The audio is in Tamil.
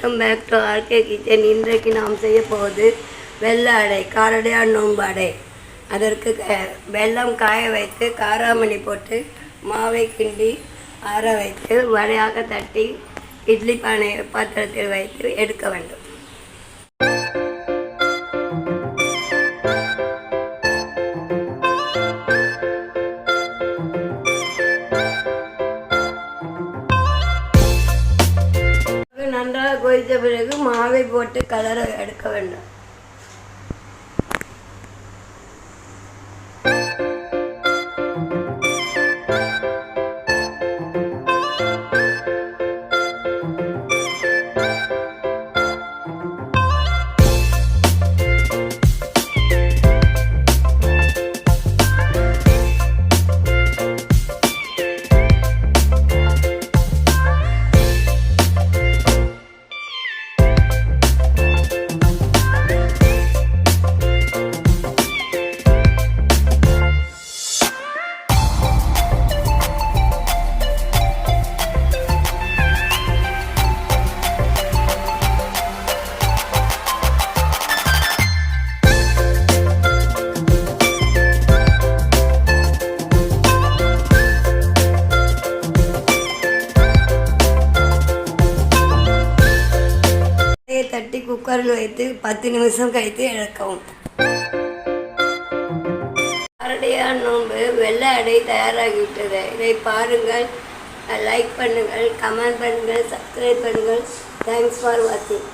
Welcome back to RK kitchen. இன்றைக்கு நாம் செய்ய போவது வெள்ளை அடை, காரடையான் நோன்பு அடை. அதற்கு வெல்லம் காய வைத்து காராமணி போட்டு மாவை கிண்டி ஆற வைத்து வடையாக தட்டி இட்லி பானை பாத்திரத்தில் வைத்து எடுக்க வேண்டும். நன்றாக கொதித்த பிறகு மாவை போட்டு கலர எடுக்க வேண்டும். தட்டி குக்கரில் வைத்து 10 நிமிஷம் கழித்து இறக்கவும். காரடையான் நோன்பு வெள்ளை அடை தயாராகிவிட்டது. இதை பாருங்கள், லைக் பண்ணுங்கள், கமெண்ட் பண்ணுங்கள், சப்ஸ்கிரைப் பண்ணுங்கள். தேங்க்ஸ் ஃபார் வாட்சிங்.